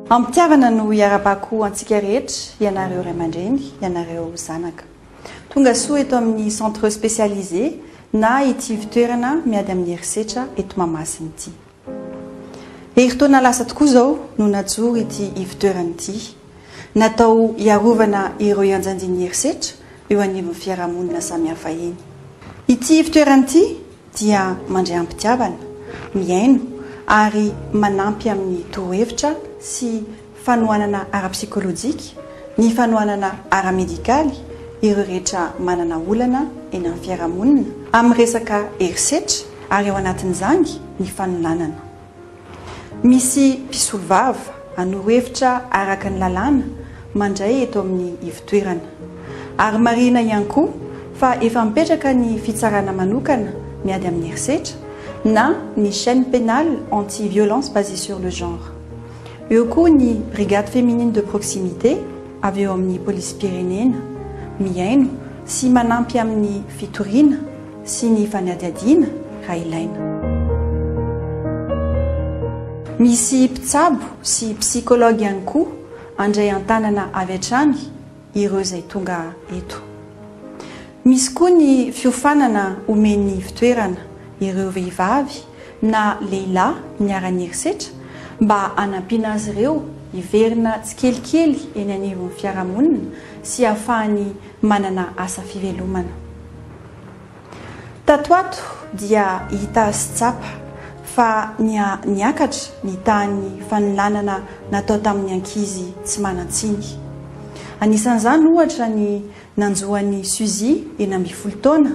Ampitiavana no iara-bako antsika rehetra, ianareo ray aman-dreny, ianareo zanaka. Tonga soa eto amin'ny centre spécialisé na ity ivitoerana miady amin'ny herisetra eto Mahamasina ity. Herintaona lasa tokoa zao no najoro ity ivitoerana ity. Natao iarovana ireo ianjandiny herisetra eo anivon'ny fiarahamonina samihafa eny. Ity ivitoerana ity dia mandray ampitiavana, miaino ary manampy amin'ny torohevitra sy fanohanana ara-psikolojika, ny fanohanana ara-medikaly ireo rehetra manana olana eny amin'ny fiarahamonina amin'ny resaka herisetra ary ao anatin'izany ny fanolanana. Misy mpisolo vava hanoro-hevitra araka ny lalàna mandray eto amin'ny ivitoerana. Ary marina ihany koa fa efa mipetraka ny fitsarana manokana miady amin'ny herisetra na ny chaîne pénale anti-violence basée sur le genre. Eo koa ny brigade féminine de proximité avy eo amin'ny police-pirenena miaino sy manampy amin'ny fitoriana sy ny fanadiadiana raha ilaina. Misy mpitsabo sy psychologue ihany koa andray an-tanana avy hatrany ireo izay tonga eto. Misy koa ny fiofanana omeny fitoerana ireo vehivavy na lehilahy miara-ny herisetra mba hanampiana azy ireo hiverina tsikelikely eny anivon'ny fiarahamonina sy ahafahany manana asa fivelomana. Tato ato dia hita sy tsapa fa niakatra ny tahan'ny fanolanana natao tamin'ny ankizy tsy manan-tsiny. Anisan'izany ohatra ny nanjohan'ny Suzy eny amby 10 taona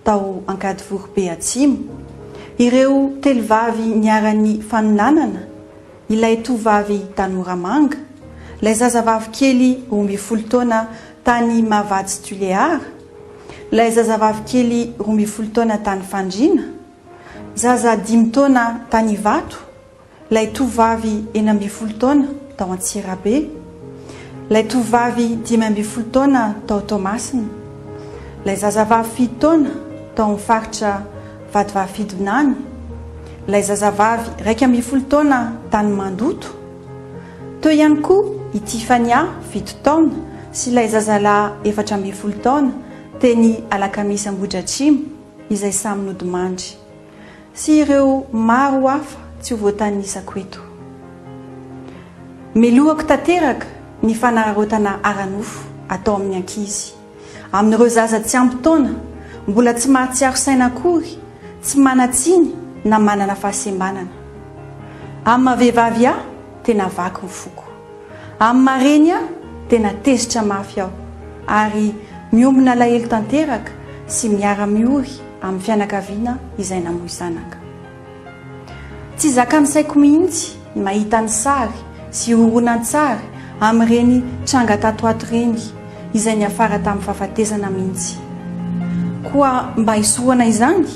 tao Ankadivorobe Atsimo. Ireo telovavy niara-ny fanolanana, ilay tovavy Tanora Manga, ilay zazavavy kely 12 taona tany Mavatsy Tuleara, ilay zazavavy kely 12 taona tany Fandriana, zaza 10 taona tany Vato, ilay tovavy 12 taona tao Antsirabe, ilay tovavy 15 taona tao Toamasina, ilay zazavavy 7 taona tao faritra Vadivavy-Fidonany, ilay zazavavy 12 taona tany Mandoto, teo ihany koa ity Fania 7 taona sy ilay zazalahy 14 taona teny Alakamisy Ambohidratrimo izay samy nodimandry, sy ireo maro hafa tsy ho voatanisako eto. Melohako tanteraka ny fanararaotana ara-nofo atao amin'ny ankizy, amin'ireo zaza tsy ampy taona, mbola tsy mahatsiaro saina akory, tsy manatsiny na manana fahasembanana. Amin'ny mavehivavy aho tena vaky ny foko, amin'ny mareny aho tena tezitra mafy aho, ary miombona lahelo tanteraka sy miara-miory amin'ny fianakaviana izay namoy zanaka. Tsy zakany saiko mihitsy mahita ny sary sy horonan-tsary amin'ireny tranga tatoato reny izay niafara tamin'ny fahafatesana mihitsy. Koa mba hisoroana izany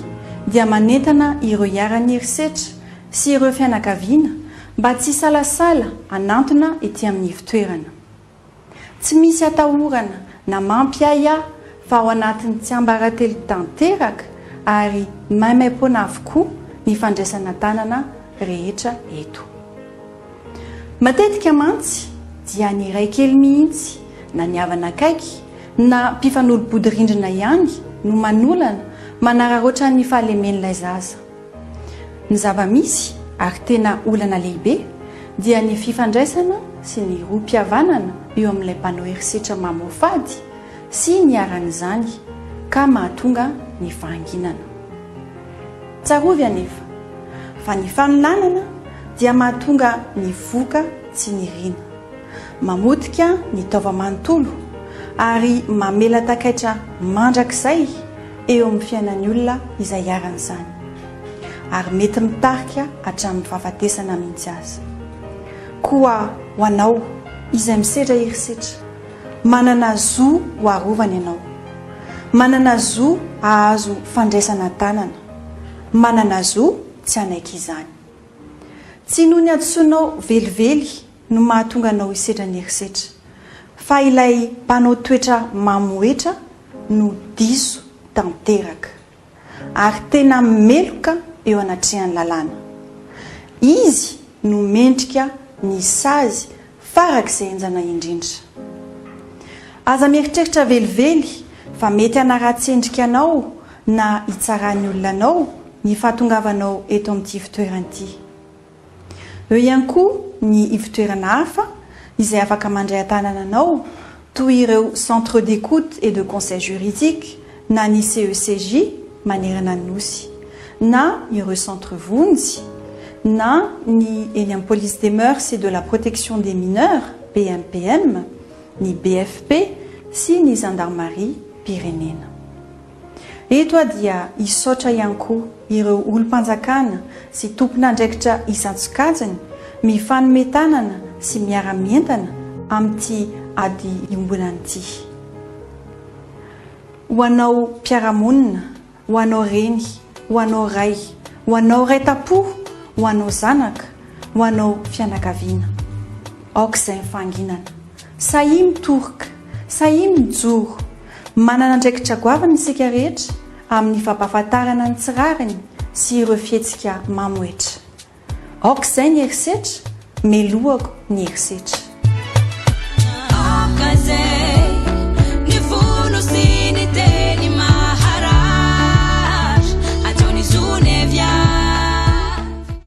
dia manentana ireo iara-ny herisetra sy ireo fianakaviana mba tsy salasala hanantona ety amin'ny ivitoerana. Tsy misy atahorana na mampiay aho fa ao anatin'ny tsy ambaratelo tanteraka ary maimaim-poana avokoa ny fandraisana tanana rehetra eto. Matetika mantsy dia ny iray kely mihitsy na ny havana akaiky na mpifanolo-bodirindrina ihany no manolana manararoatra ny fahalemen'ilay zaza. Ny zava-misy ary tena olana lehibe dia ny fifandraisana sy ny rom-pihavanana eo amin'ilay mpanao herisetra mamofady sy ny aran'izany ka mahatonga ny fahanginana. Tsarovy anefa fa ny fanolanana dia mahatonga ny voka tsy ny rina, mamotika ny taova-manontolo ary mamela takaitra mandrakizay eo amin'ny fiainan'ny olona izay aran'izany, ary mety mitarika hatramin'ny fahafatesana mihitsy aza. Koa ho anao izay misedra herisetra, manana zo ho arovana ianao, manana zo ahazo fandraisana tanana, manana zo tsy hanaiky izany. Tsy noho ny antsoinao velively no mahatonga anao hisedra ny herisetra, fa ilay mpanao toetra mamoetra no diso tanteraka ary tena meloka eo anatrehan'ny lalàna. Izy no mendrika ny sazy farak'izay enjana indrindra. Aza mieritreritra velively fa mety hanaratsendrika anao na hitsarany olona anao ny fahatongavanao eto amin'ity ivitoerana-ity. Eo ihany koa ny ivitoerana hafa izay afaka mandray an-tanana anao toy ireo centre d'écoute et de conseil juridique na ny CECJ manerana ny nosy na ireo centre vonjy na ny eny amin'ny police des mœurs et de la protection des mineurs PMPM, ny BFP sy ny gendarmerie pirenena. Eto dia isotra ihany koa ireo olom-panjakana sy tompon'andraikitra isan-tsokajiny mifanometanana sy miara-mientana amin'ity ady iombonan'ity. Ho anao mpiara-monina, ho anao reny, ho anao ray, ho anao raitapo, ho anao zanaka, ho anao fianakaviana. Aok'izay mifanginana. Sahy mitoroka, sahy mijoro, manana andraikitra goavana isika rehetra amin'ny fampahafantarana ny tsirariny sy ireo fihetsika mamoetra. Aok'izay ny herisetra, melohako ny herisetra.